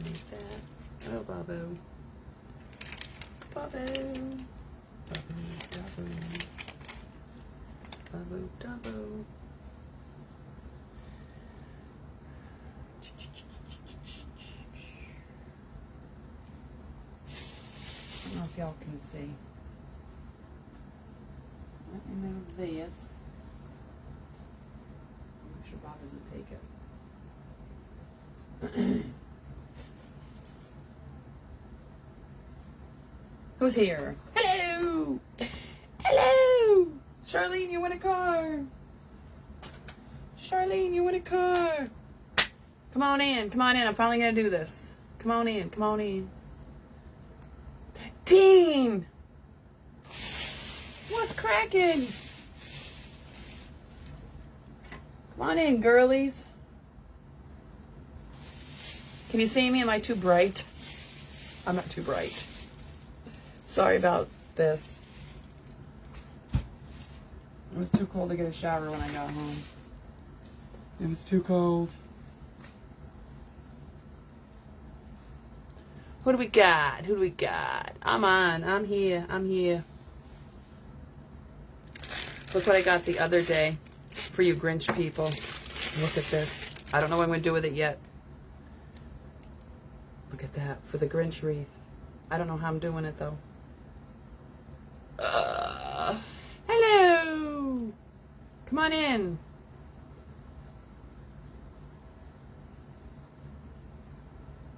Like that. Oh, Bubbo. Bubbo. Bubbo, Dubbo. Bubbo, Dubbo. I don't know if y'all can see. Let me move this. Make sure Bob doesn't take it. Who's here? Hello! Hello! Charlene, you want a car? Charlene, you want a car? Come on in. Come on in. I'm finally going to do this. Come on in. Come on in. Dean! What's cracking? Come on in, girlies. Can you see me? Am I too bright? I'm not too bright. Sorry about this. It was too cold to get a shower when I got home. It was too cold. Who do we got? Who do we got? I'm on. I'm here. I'm here. Look what I got the other day for you Grinch people. Look at this. I don't know what I'm going to do with it yet. Look at that for the Grinch wreath. I don't know how I'm doing it though. Hello. Come on in.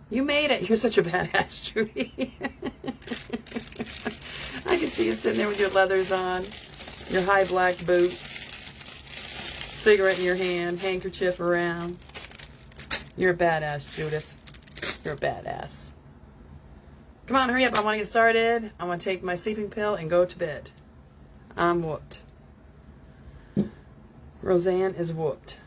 You made it. You're such a badass, Judy. I can see you sitting there with your leathers on, your high black boots, cigarette in your hand, handkerchief around. You're a badass, Judith. You're a badass. Come on, hurry up. I want to get started. I want to take my sleeping pill and go to bed. I'm whooped. Roseanne is whooped.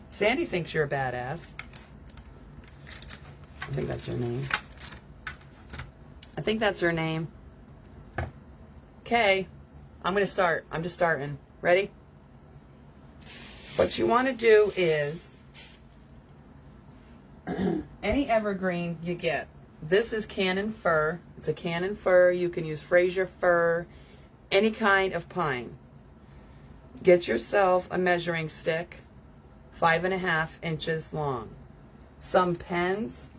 Sandy thinks you're a badass. I think that's her name. I think that's her name. Okay. I'm going to start. I'm just starting. Ready? What you want to do is any evergreen you get. This is Cannon fir. It's a Cannon fir. You can use Fraser fir, any kind of pine. Get yourself a measuring stick, 5.5 inches long. Some pens.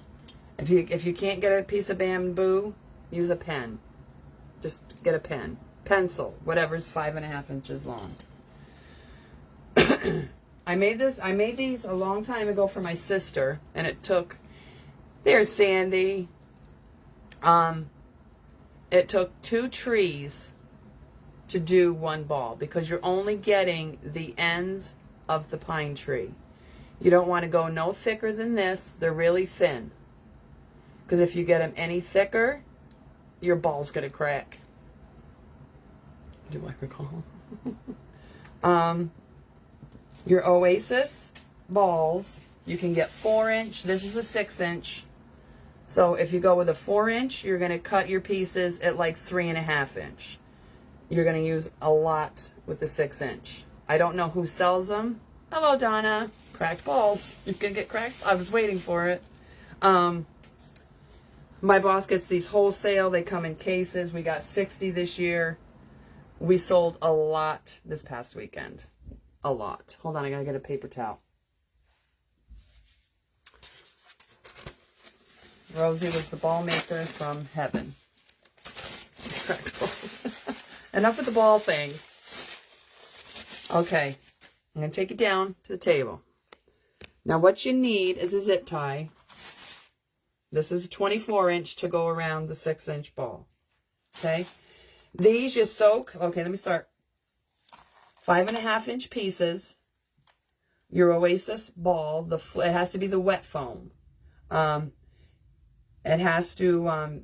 If you can't get a piece of bamboo, use a pen. Just get a pen. Pencil, whatever's 5.5 inches long. I made these a long time ago for my sister, and it took, there's Sandy. It took 2 trees to do one ball because you're only getting the ends of the pine tree. You don't want to go no thicker than this. They're really thin. Because if you get them any thicker, your ball's going to crack. Do I recall? Your Oasis balls, you can get 4-inch. This is a 6-inch. So if you go with a 4-inch, you're going to cut your pieces at like 3.5 inch. You're going to use a lot with the 6-inch. I don't know who sells them. Hello, Donna. Cracked balls. You're going to get cracked. I was waiting for it. My boss gets these wholesale. They come in cases. We got 60 this year. We sold a lot this past weekend. A lot. Hold on, I gotta get a paper towel. Rosie was the ball maker from heaven. Cracked balls. Enough with the ball thing. Okay, I'm gonna take it down to the table. Now what you need is a zip tie. This is a 24-inch to go around the 6-inch ball. Okay, these you soak. Okay, let me start. 5.5 inch pieces. Your Oasis ball. It has to be the wet foam. It has to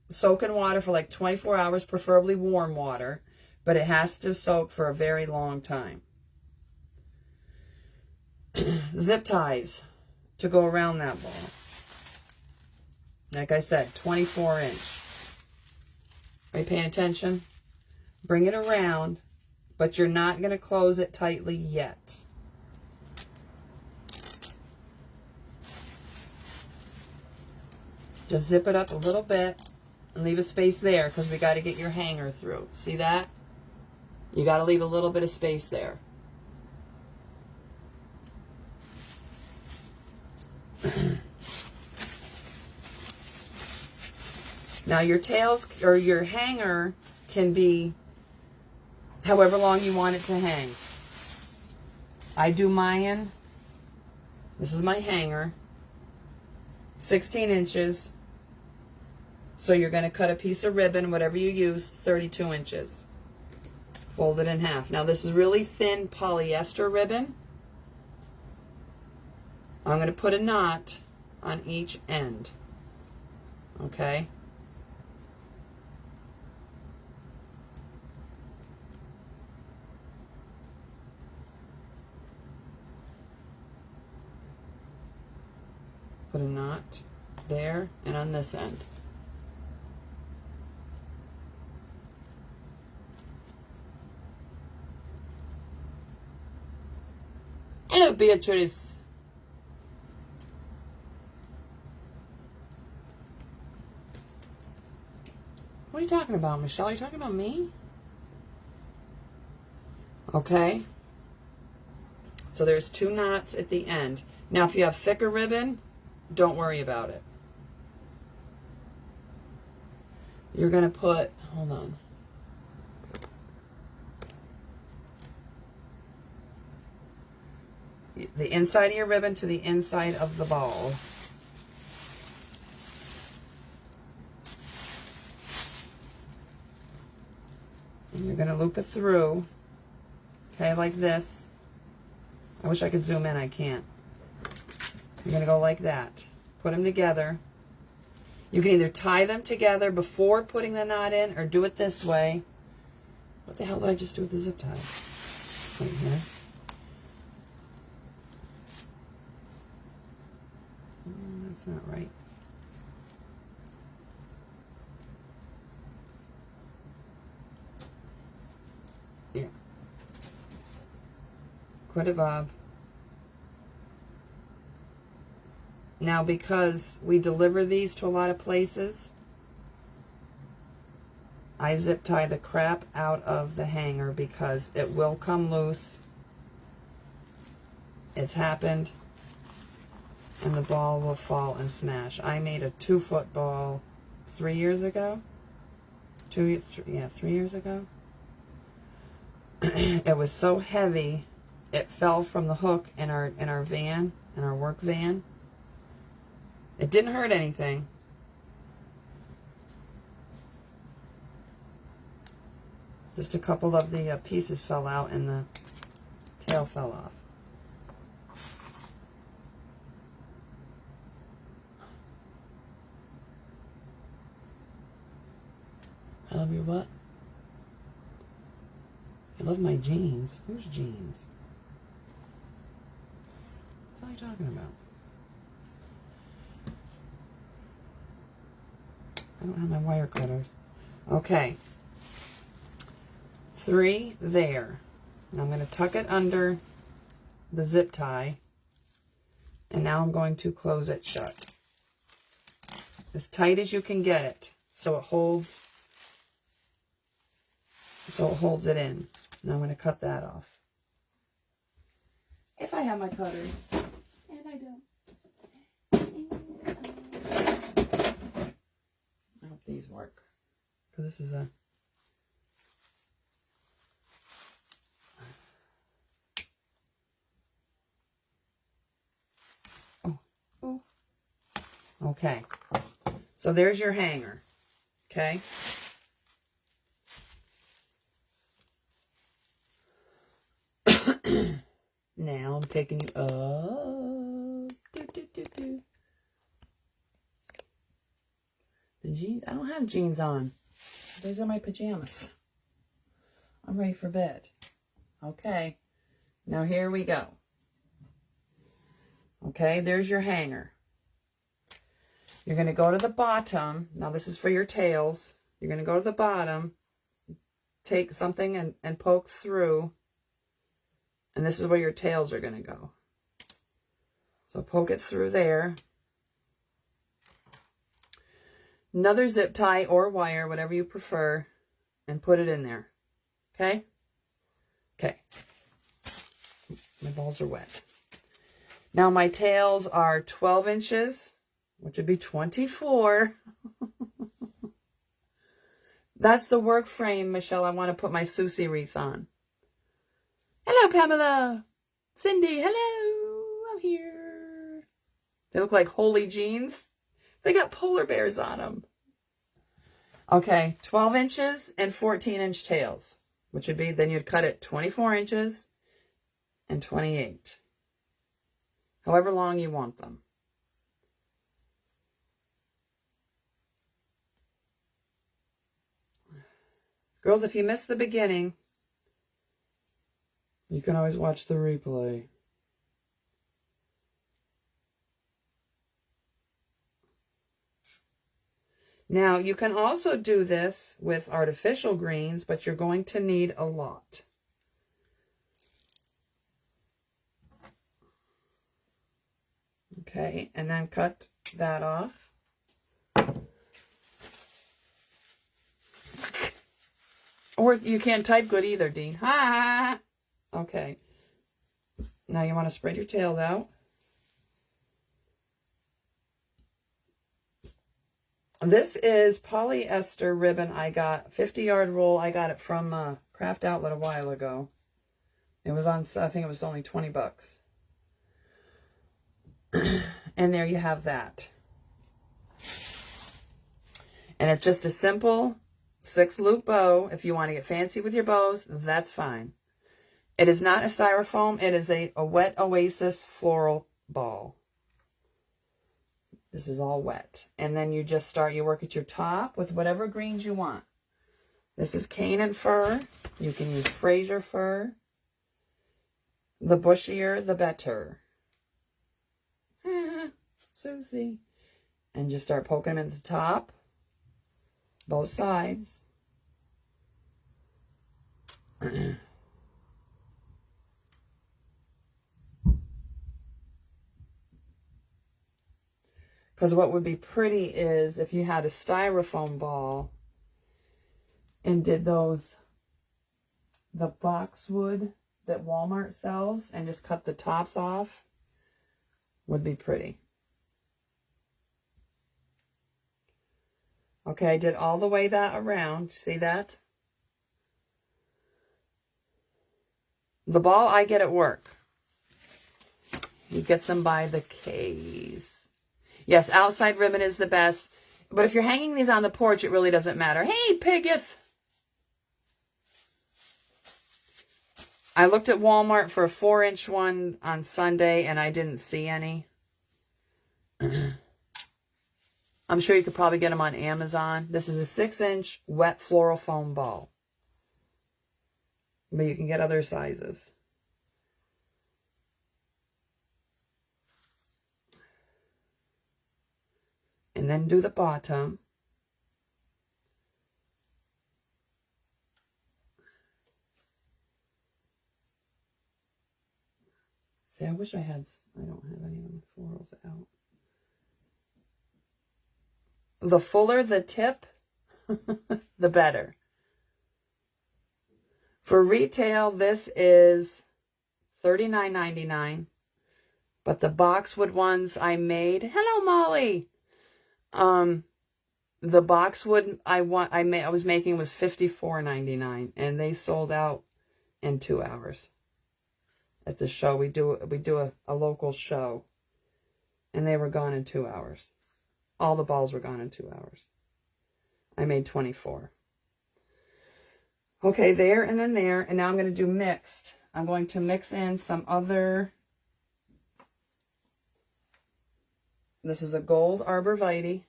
soak in water for like 24 hours, preferably warm water, but it has to soak for a very long time. Zip ties to go around that ball. Like I said, 24 inch. Are you paying attention? Bring it around, but you're not going to close it tightly yet. Just zip it up a little bit and leave a space there because we got to get your hanger through. See that? You got to leave a little bit of space there. Now your tails or your hanger can be however long you want it to hang. I do mine. This is my hanger. 16 inches. So you're going to cut a piece of ribbon, whatever you use, 32 inches. Fold it in half. Now this is really thin polyester ribbon. I'm going to put a knot on each end. Okay? Put a knot there and on this end. Hello, Beatrice. What are you talking about, Michelle? Are you talking about me? Okay. So there's 2 knots at the end. Now, if you have thicker ribbon, don't worry about it. You're going to put, hold on. The inside of your ribbon to the inside of the ball. And you're going to loop it through, okay, like this. I wish I could zoom in, I can't. You're going to go like that. Put them together. You can either tie them together before putting the knot in or do it this way. What the hell did I just do with the zip tie? Right here. That's not right. Here. Quit it, Bob. Now, because we deliver these to a lot of places, I zip tie the crap out of the hanger because it will come loose. It's happened. And the ball will fall and smash. I made a 2-foot ball 3 years ago. 3 years ago. It was so heavy, it fell from the hook in our van, in our work van. It didn't hurt anything. Just a couple of the pieces fell out and the tail fell off. I love your what? I love my jeans. Whose jeans? What are you talking about? I don't have my wire cutters. Okay. 3 there. And I'm going to tuck it under the zip tie. And now I'm going to close it shut. As tight as you can get it. So it holds it in. Now I'm going to cut that off. If I have my cutters. And I don't. I hope these work. Because this is a... Oh. Okay. So there's your hanger. Okay. Now I'm taking you up. The jeans, I don't have jeans on. These are my pajamas. I'm ready for bed. Okay. Now here we go. Okay, there's your hanger. You're going to go to the bottom. Now this is for your tails. You're going to go to the bottom, take something and poke through, and this is where your tails are going to go. So poke it through there. Another zip tie or wire, whatever you prefer, and put it in there. Okay? Okay. My balls are wet. Now my tails are 12 inches, which would be 24. That's the work frame, Michelle. I want to put my Susie wreath on. Hello, Pamela. Cindy, hello. I'm here. They look like holy jeans. They got polar bears on them. Okay, 12 inches and 14-inch tails, which would be, then you'd cut it 24 inches and 28. However long you want them. Girls, if you missed the beginning, you can always watch the replay. Now, you can also do this with artificial greens, but you're going to need a lot. Okay, and then cut that off. Or you can't type good either, Dean. Ha! Okay. Now you want to spread your tails out. This is polyester ribbon I got, 50-yard roll. I got it from Craft Outlet a while ago. It was on, I think it was only 20 bucks. And there you have that. And it's just a simple 6-loop bow. If you want to get fancy with your bows, that's fine. It is not a styrofoam. It is a wet Oasis floral ball. This is all wet. And then you just start, you work at your top with whatever greens you want. This is cane and fir. You can use Fraser fir. The bushier, the better. Susie. And just start poking them at the top. Both sides. Because what would be pretty is if you had a styrofoam ball and did those, the boxwood that Walmart sells, and just cut the tops off, would be pretty. Okay, I did all the way that around. See that? The ball I get at work. You get some by the case. Yes, outside ribbon is the best. But if you're hanging these on the porch, it really doesn't matter. Hey, Piggith! I looked at Walmart for a 4-inch one on Sunday, and I didn't see any. I'm sure you could probably get them on Amazon. This is a 6-inch wet floral foam ball. But you can get other sizes. And then do the bottom. See, I wish I had, I don't have any of the florals out. The fuller the tip, the better. For retail, this is $39.99. But the boxwood ones I made, hello Molly. The boxwood I was making was $54.99, and they sold out in 2 hours. At the show, we do a local show, and they were gone in 2 hours. All the balls were gone in 2 hours. I made 24. Okay, there and then there, and now I'm going to do mixed. I'm going to mix in some other. This is a gold arborvitae,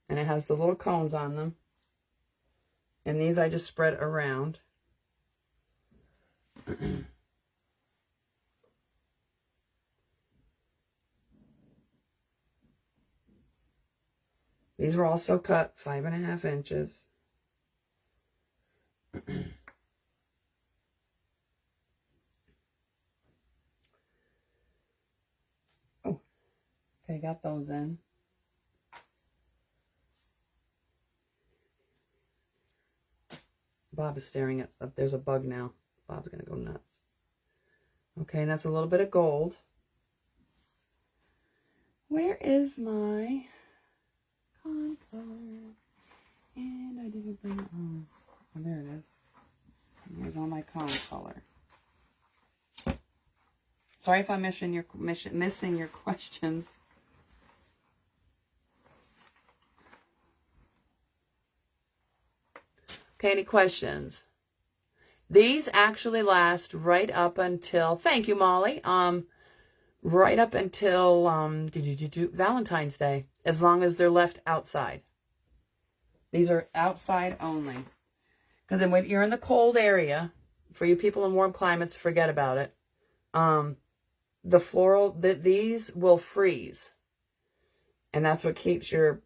and it has the little cones on them. And these I just spread around. These were also cut 5.5 inches. Oh, okay, got those in. Bob is staring at, there's a bug now. Bob's gonna go nuts. Okay, and that's a little bit of gold. Where is my con color? And I didn't bring it home. Oh, there it is. And here's all my con color. Sorry if I'm missing your questions. Okay, any questions? These actually last right up until, thank you, Molly, right up until Valentine's Day, as long as they're left outside. These are outside only. Because then when you're in the cold area, for you people in warm climates, forget about it. The floral, these will freeze. And that's what keeps your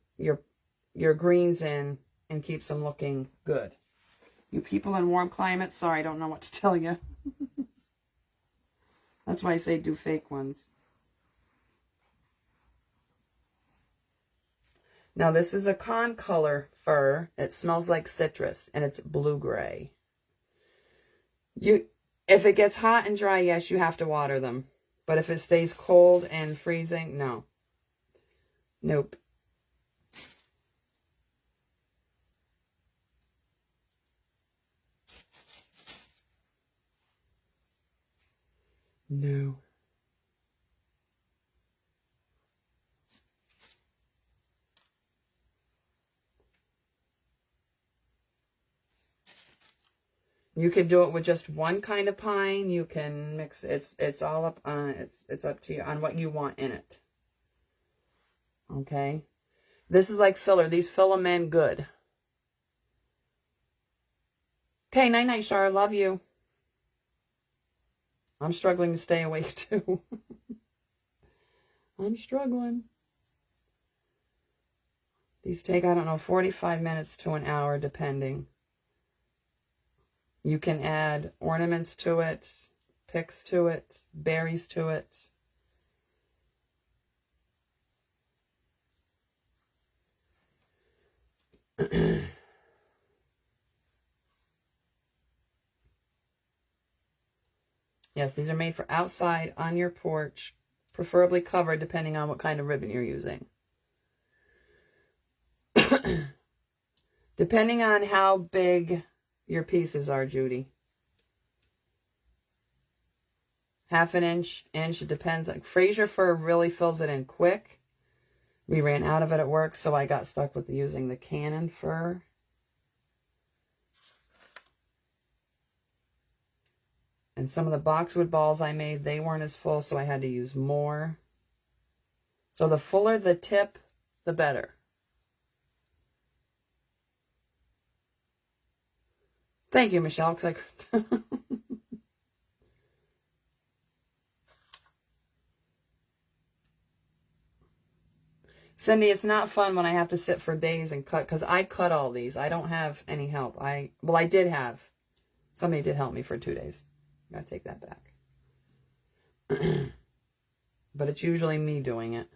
greens in and keeps them looking good. You people in warm climates, sorry, I don't know what to tell you. That's why I say do fake ones. Now this is a con color fir. It smells like citrus and it's blue-gray. If it gets hot and dry, yes, you have to water them. But if it stays cold and freezing, no. Nope. No. You could do it with just one kind of pine. You can mix it's all up it's up to you on what you want in it. Okay? This is like filler. These fill them in good. Okay, night night, Char. Love you. I'm struggling to stay awake too. I'm struggling. These take, I don't know, 45 minutes to an hour, depending. You can add ornaments to it, picks to it, berries to it. Yes, these are made for outside on your porch, preferably covered depending on what kind of ribbon you're using. Depending on how big your pieces are, Judy. 1/2 inch, it depends. Like Fraser fir really fills it in quick. We ran out of it at work, so I got stuck with using the Cannon fir. And some of the boxwood balls I made, they weren't as full, so I had to use more. So the fuller the tip, the better. Thank you, Michelle. Because Cindy, it's not fun when I have to sit for days and cut, because I cut all these. I don't have any help. Well, I did have. Somebody did help me for 2 days. I gotta take that back. But it's usually me doing it.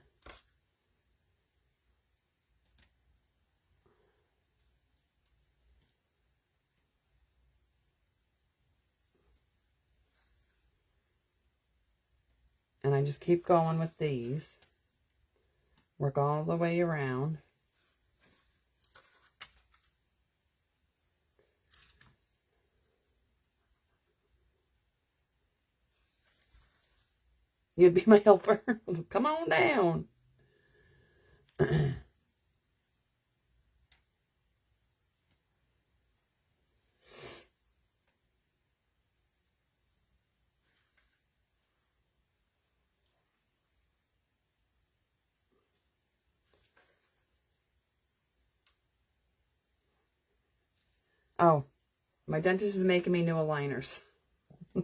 And I just keep going with these. Work all the way around. You'd be my helper. Come on down. Oh, my dentist is making me new aligners.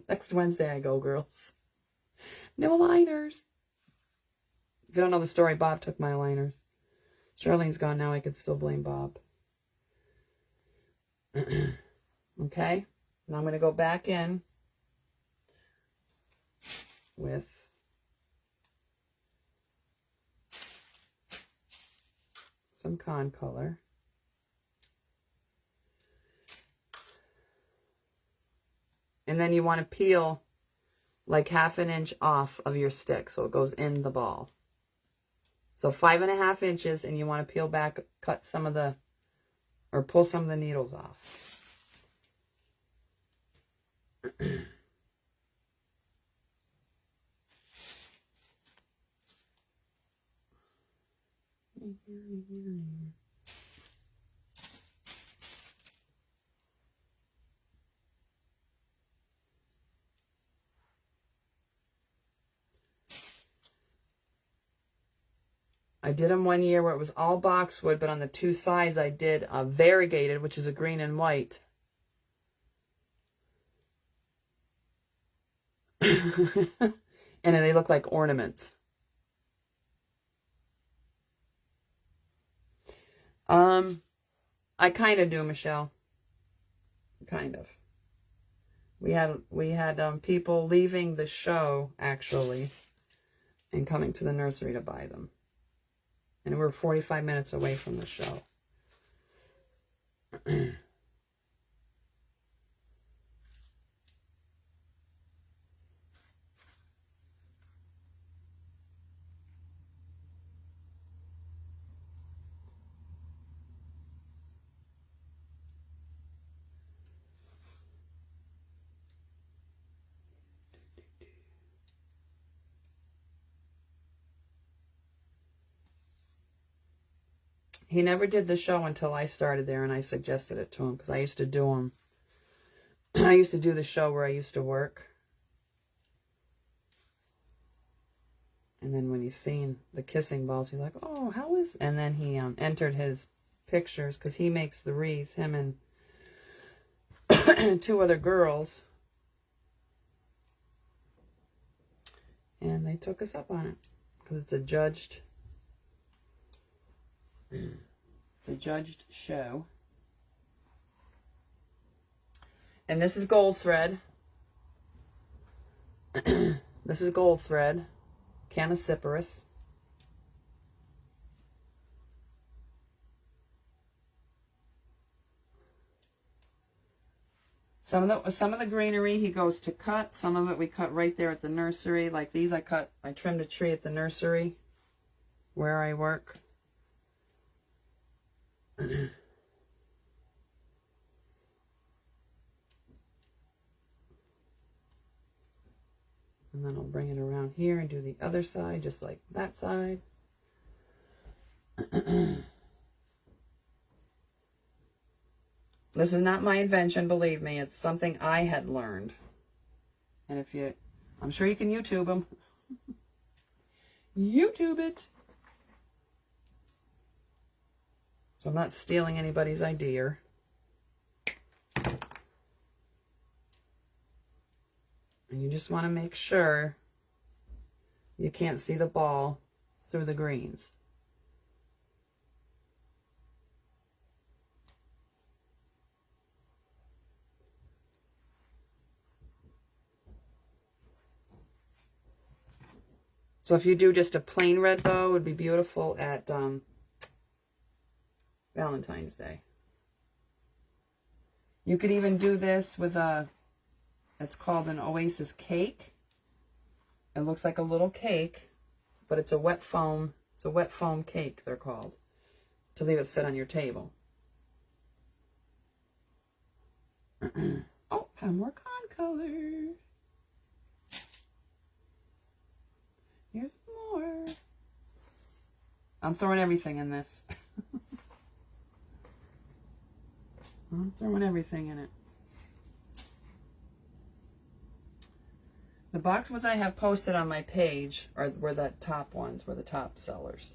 Next Wednesday I go, girls. New aligners. If you don't know the story, Bob took my aligners. Charlene's gone now. I could still blame Bob. Okay. Now I'm going to go back in with some con color. And then you want to peel like 1/2 inch off of your stick so it goes in the ball. So 5.5 inches, and you want to peel back, cut some of the, or pull some of the needles off. I did them one year where it was all boxwood, but on the 2 sides I did a variegated, which is a green and white. And then they look like ornaments. I kind of do, Michelle. Kind of. We had people leaving the show, actually, and coming to the nursery to buy them. And we were 45 minutes away from the show. He never did the show until I started there, and I suggested it to him because I used to do them. I used to do the show where I used to work. And then when he's seen the kissing balls, he's like, oh, how is... And then he entered his pictures because he makes the wreaths, him and 2 other girls. And they took us up on it because it's a judged... It's a judged show. And this is gold thread. This is gold thread. Canisiferous. Some of the greenery he goes to cut. Some of it we cut right there at the nursery. Like these I trimmed a tree at the nursery where I work. And then I'll bring it around here and do the other side, just like that side. This is not my invention, believe me. It's something I had learned. And I'm sure you can YouTube them. YouTube it. So I'm not stealing anybody's idea. And you just want to make sure you can't see the ball through the greens. So if you do just a plain red bow, it would be beautiful at Valentine's Day. You could even do this with it's called an Oasis cake. It looks like a little cake, but it's a wet foam. It's a wet foam cake, they're called, to leave it sit on your table. Oh, found more con color. Here's more. I'm throwing everything in this. I'm throwing everything in it. The boxwoods I have posted on my page were the top ones, were the top sellers.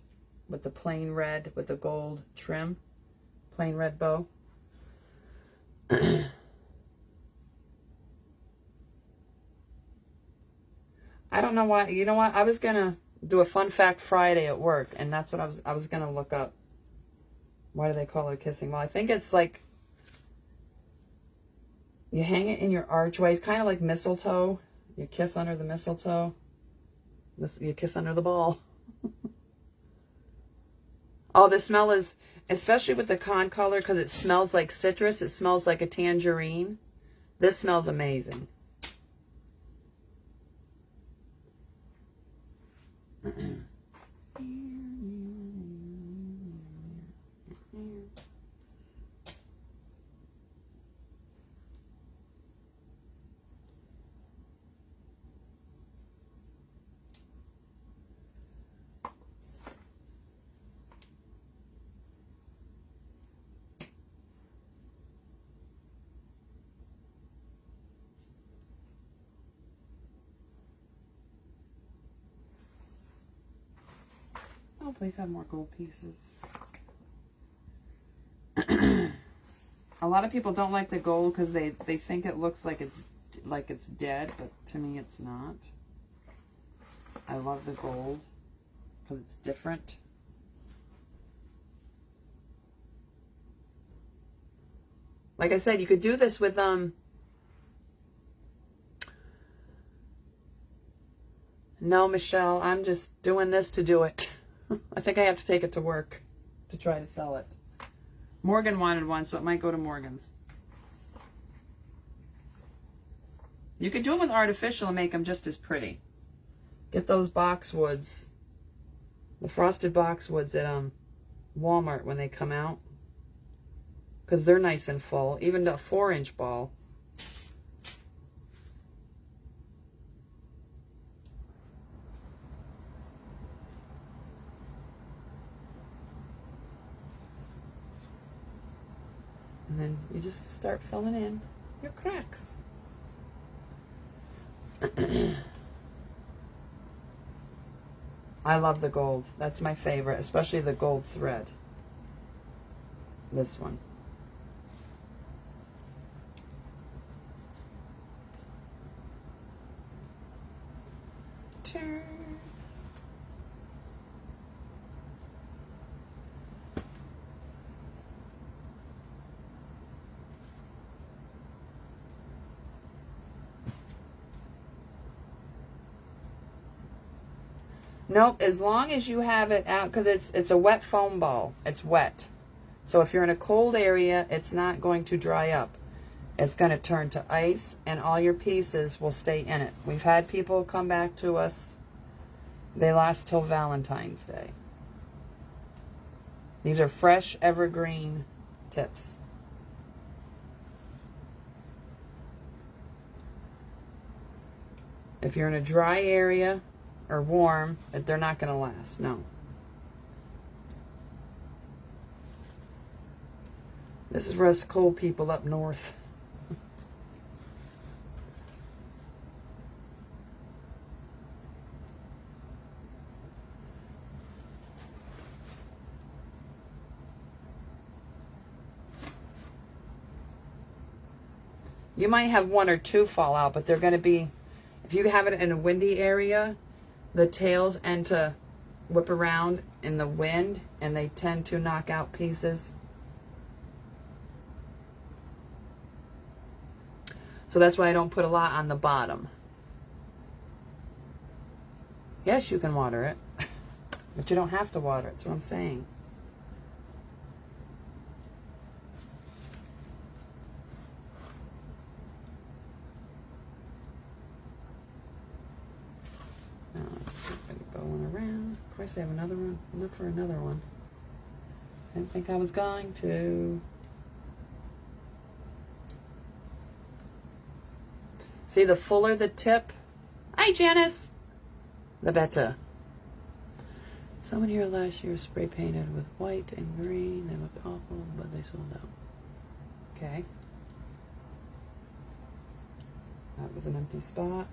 With the plain red, with the gold trim. Plain red bow. I don't know why. You know what? I was going to do a fun fact Friday at work, and that's what I was going to look up Why do they call it a kissing well? I think it's like you hang it in your archway. It's kind of like mistletoe. You kiss under the mistletoe. You kiss under the ball. Oh, the smell is, especially with the con color, because it smells like citrus. It smells like a tangerine. This smells amazing. Oh, please have more gold pieces. A lot of people don't like the gold because they think it looks like it's dead, but to me it's not. I love the gold because it's different. Like I said, you could do this with no, Michelle, I'm just doing this to do it. I think I have to take it to work to try to sell it. Morgan wanted one, so it might go to Morgan's. You could do them with artificial and make them just as pretty. Get those boxwoods, the frosted boxwoods at Walmart when they come out, because they're nice and full. Even the 4-inch ball. And then you just start filling in your cracks. I love the gold. That's my favorite, especially the gold thread. This one. Turn. Nope, as long as you have it out, because it's a wet foam ball. It's wet. So if you're in a cold area, it's not going to dry up. It's going to turn to ice, and all your pieces will stay in it. We've had people come back to us. They last till Valentine's Day. These are fresh evergreen tips. If you're in a dry area or warm, they're not going to last. No. This is for us cold people up north. You might have one or two fall out, but they're going to be, if you have it in a windy area, the tails end to whip around in the wind, and they tend to knock out pieces. So that's why I don't put a lot on the bottom. Yes, you can water it, but you don't have to water it. That's what I'm saying. Going around. Of course, they have another one. Look for another one. Didn't think I was going to. See, the fuller the tip. Hi, Janice. The better. Someone here last year spray painted with white and green. They looked awful, but they sold out. Okay. That was an empty spot.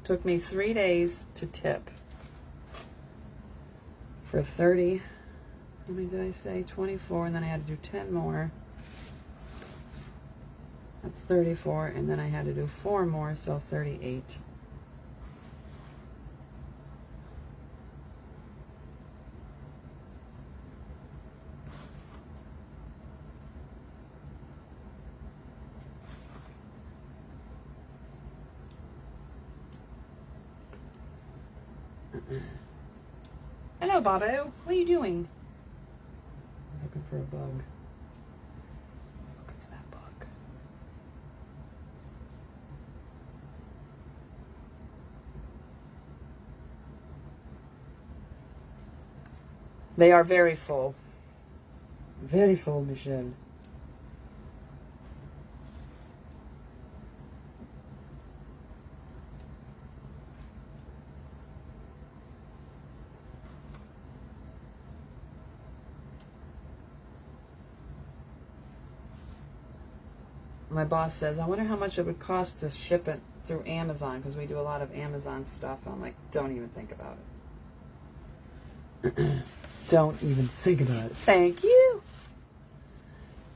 Took me 3 days to tip for 30. How many did I say? 24, and then I had to do 10 more. That's 34, and then I had to do 4 more, so 38. Hello, Bobo. What are you doing? I was looking for a bug. I was looking for that bug. They are very full. Very full, Michelle. My boss says, I wonder how much it would cost to ship it through Amazon, because we do a lot of Amazon stuff. I'm like, don't even think about it. Don't even think about it. Thank you.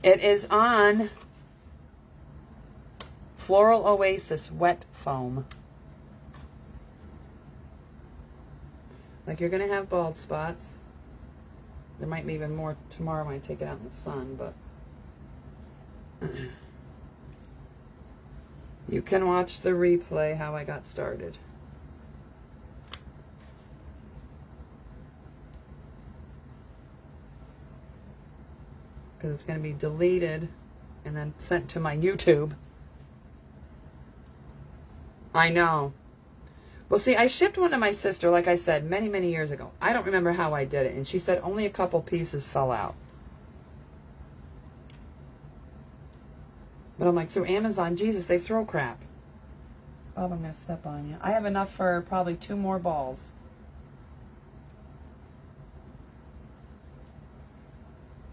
It is on Floral Oasis Wet Foam. Like, you're going to have bald spots. There might be even more tomorrow when I take it out in the sun, but you can watch the replay how I got started. Because it's going to be deleted and then sent to my YouTube. I know. Well, see, I shipped one to my sister, like I said, many, many years ago. I don't remember how I did it. And she said only a couple pieces fell out. But I'm like, through Amazon, Jesus, they throw crap. Bob, I'm going to step on you. I have enough for probably 2 more balls.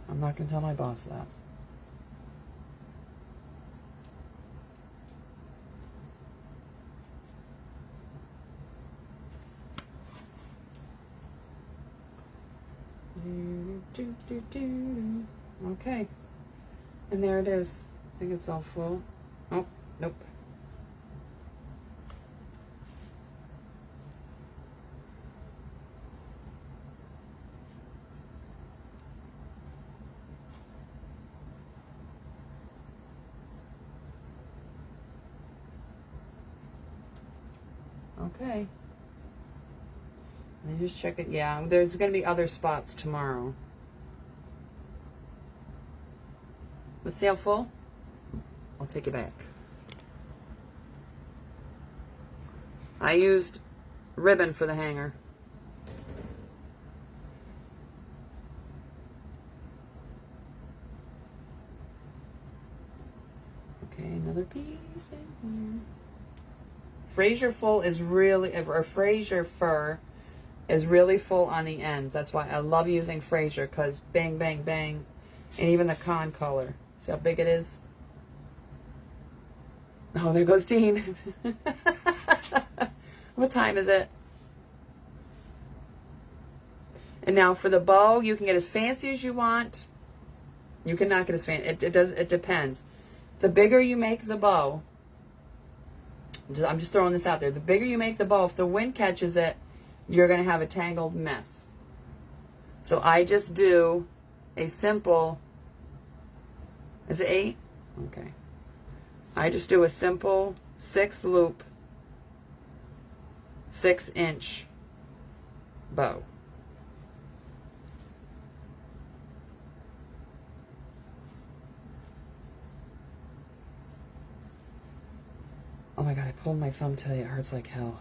I'm not going to tell my boss that. Okay. And there it is. I think it's all full. Oh, nope. Okay. Let me just check it. Yeah, there's going to be other spots tomorrow. Let's see how full. I'll take it back. I used ribbon for the hanger. Okay, another piece in here. Fraser full is really, or Fraser fur is really full on the ends. That's why I love using Fraser, because bang, bang, bang. And even the con color. See how big it is? Oh, there goes Dean. What time is it? And now for the bow, you can get as fancy as you want. You cannot get as fancy. It depends. The bigger you make the bow, I'm just throwing this out there. The bigger you make the bow, if the wind catches it, you're going to have a tangled mess. So I just do a simple, is it 8? Okay. I just do a simple 6 loop, 6-inch bow. Oh my God, I pulled my thumb today. It hurts like hell.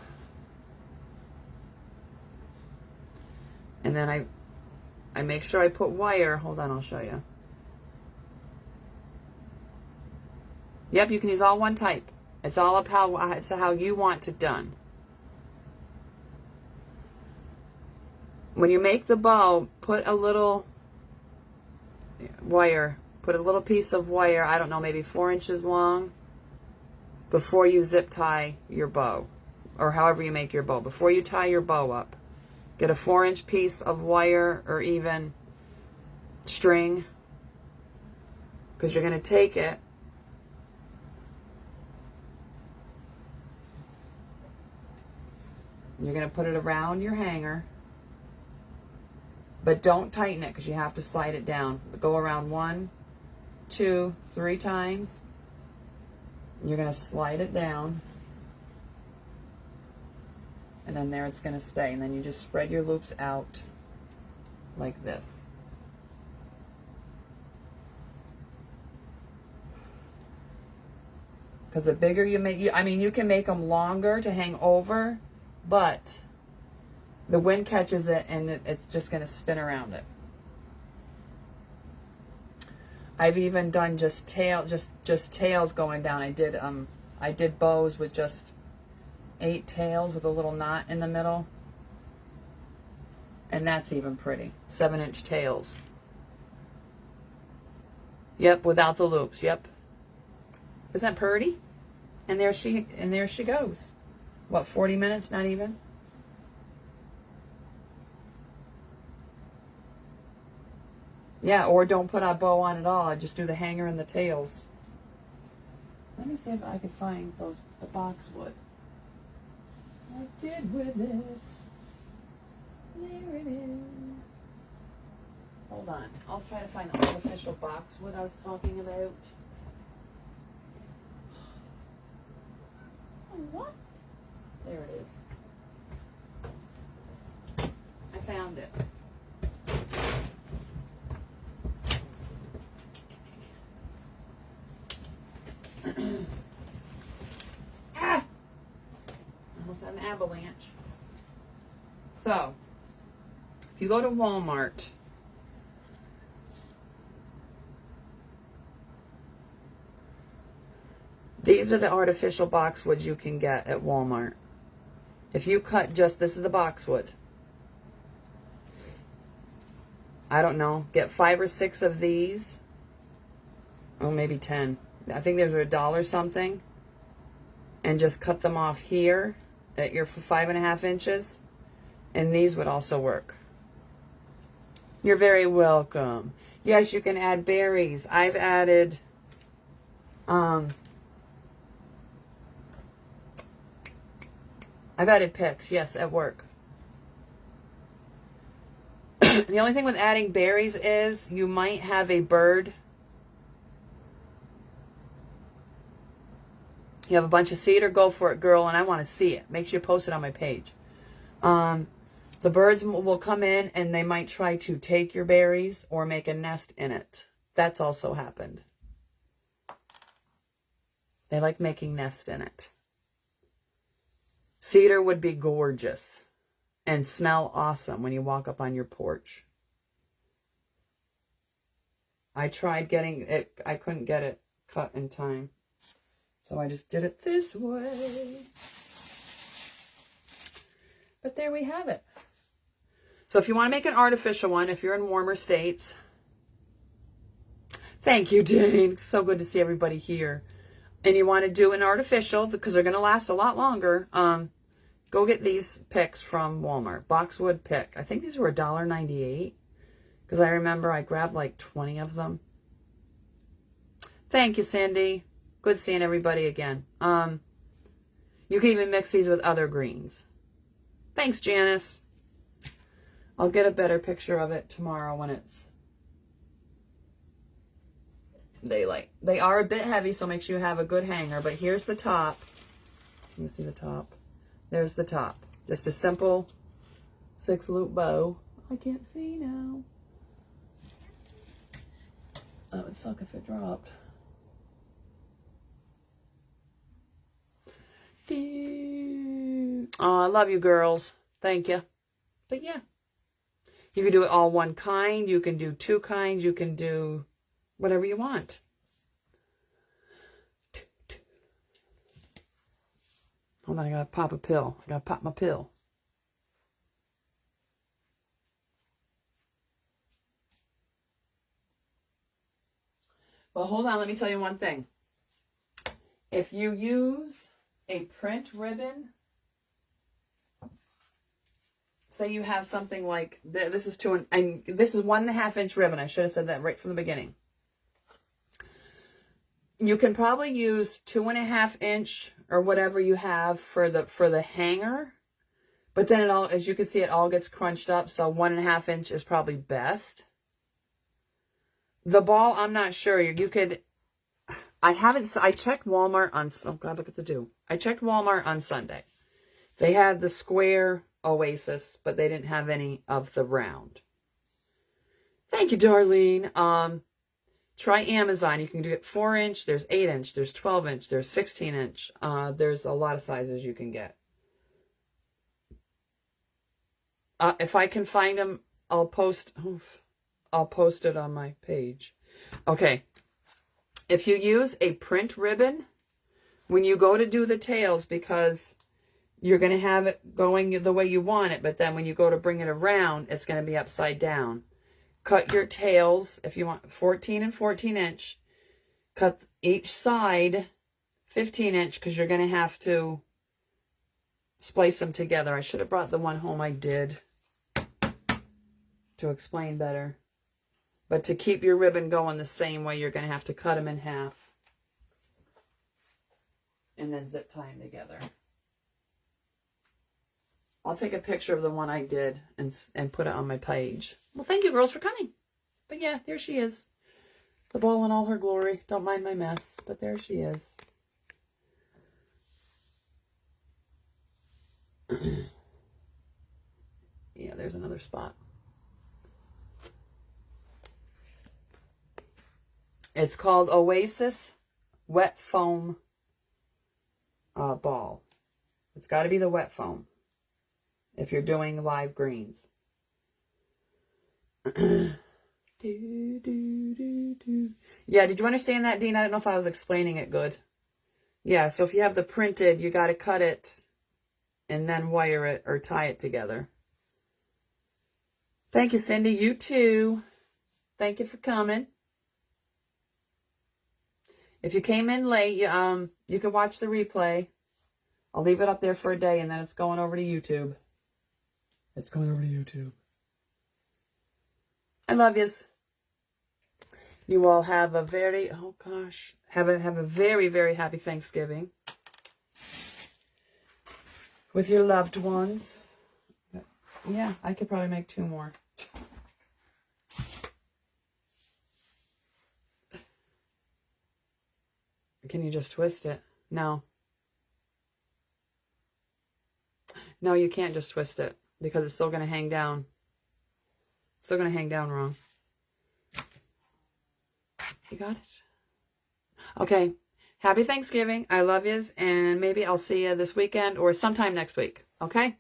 And then I make sure I put wire. Hold on, I'll show you. Yep, you can use all one type. It's all up how you want it done. When you make the bow, put a little wire. Put a little piece of wire, I don't know, maybe 4 inches long, before you zip tie your bow, or however you make your bow. Before you tie your bow up, get a 4-inch piece of wire or even string, because you're going to take it You're going to put it around your hanger. But don't tighten it because you have to slide it down. Go around 1, 2, 3 times. You're going to slide it down. And then there it's going to stay. And then you just spread your loops out like this. Because the bigger you make, I mean, you can make them longer to hang over, but the wind catches it and it's just going to spin around it. I've even done just tails going down. I did bows with just 8 tails with a little knot in the middle. And that's even pretty. 7-inch tails. Yep, without the loops. Yep. Isn't that pretty? And there she goes. What, 40 minutes? Not even? Yeah, or don't put a bow on at all. I just do the hanger and the tails. Let me see if I can find the boxwood. I did with it. There it is. Hold on. I'll try to find the artificial boxwood I was talking about. What? There it is. I found it. Ah! Almost had an avalanche. So, if you go to Walmart, these are the artificial boxwoods you can get at Walmart. If you cut this is the boxwood. I don't know, get 5 or 6 of these. Oh, maybe 10. I think there's $1 something. And just cut them off here at your 5.5 inches. And these would also work. You're very welcome. Yes, you can add berries. I've added picks, yes, at work. The only thing with adding berries is you might have a bird. You have a bunch of cedar, go for it, girl, and I want to see it. Make sure you post it on my page. The birds will come in and they might try to take your berries or make a nest in it. That's also happened. They like making nests in it. Cedar would be gorgeous and smell awesome when you walk up on your porch. I tried getting it. I couldn't get it cut in time. So I just did it this way. But there we have it. So if you want to make an artificial one, if you're in warmer states. Thank you, Dane. So good to see everybody here. And you want to do an artificial, because they're going to last a lot longer, go get these picks from Walmart. Boxwood pick. I think these were $1.98. Because I remember I grabbed like 20 of them. Thank you, Cindy. Good seeing everybody again. You can even mix these with other greens. Thanks, Janice. I'll get a better picture of it tomorrow when it's daylight. They are a bit heavy, so make sure you have a good hanger. But here's the top. Can you see the top? There's the top. Just a simple 6-loop bow. I can't see now. That would suck if it dropped. Oh, I love you girls. Thank you. But yeah. You can do it all one kind. You can do 2 kinds. You can do whatever you want. Hold on, I gotta pop a pill. I gotta pop my pill. Well, hold on. Let me tell you one thing. If you use a print ribbon, say you have something like this is 1.5 inch ribbon. I should have said that right from the beginning. You can probably use 2.5 inch or whatever you have for the hanger, But then it all, as you can see, it all gets crunched up. So 1.5 inch is probably best. The ball, I'm not sure. You could, I checked Walmart on, oh God, look at the dew. I checked Walmart on Sunday. They had the square Oasis, but they didn't have any of the round. Thank you, Darlene. Try Amazon. You can get 4 inch, there's 8 inch, there's 12 inch, there's 16 inch. There's a lot of sizes you can get. If I can find them, I'll post it on my page. Okay. If you use a print ribbon, when you go to do the tails, because you're going to have it going the way you want it, but then when you go to bring it around, it's going to be upside down. Cut your tails, if you want 14 and 14 inch. Cut each side 15 inch, because you're going to have to splice them together. I should have brought the one home I did to explain better. But to keep your ribbon going the same way, you're going to have to cut them in half. And then zip tie them together. I'll take a picture of the one I did and put it on my page. Well, thank you, girls, for coming. But yeah, there she is. The ball in all her glory. Don't mind my mess, but there she is. Yeah, there's another spot. It's called Oasis Wet Foam Ball. It's got to be the wet foam if you're doing live greens. Yeah, did you understand that, Dean? I don't know if I was explaining it good. Yeah, so if you have the printed, you got to cut it and then wire it or tie it together. Thank you, Cindy. You too. Thank you for coming. If you came in late, you can watch the replay. I'll leave it up there for a day, and then it's going over to YouTube. It's going over to YouTube. I love yous. You all have a very, oh gosh, have a very, very happy Thanksgiving with your loved ones. Yeah, I could probably make 2 more. Can you just twist it? No. No, you can't just twist it because it's still going to hang down. It's still going to hang down wrong. You got it? Okay. Happy Thanksgiving. I love yous, and maybe I'll see you this weekend or sometime next week. Okay?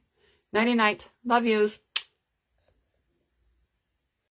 Nighty night. Love yous.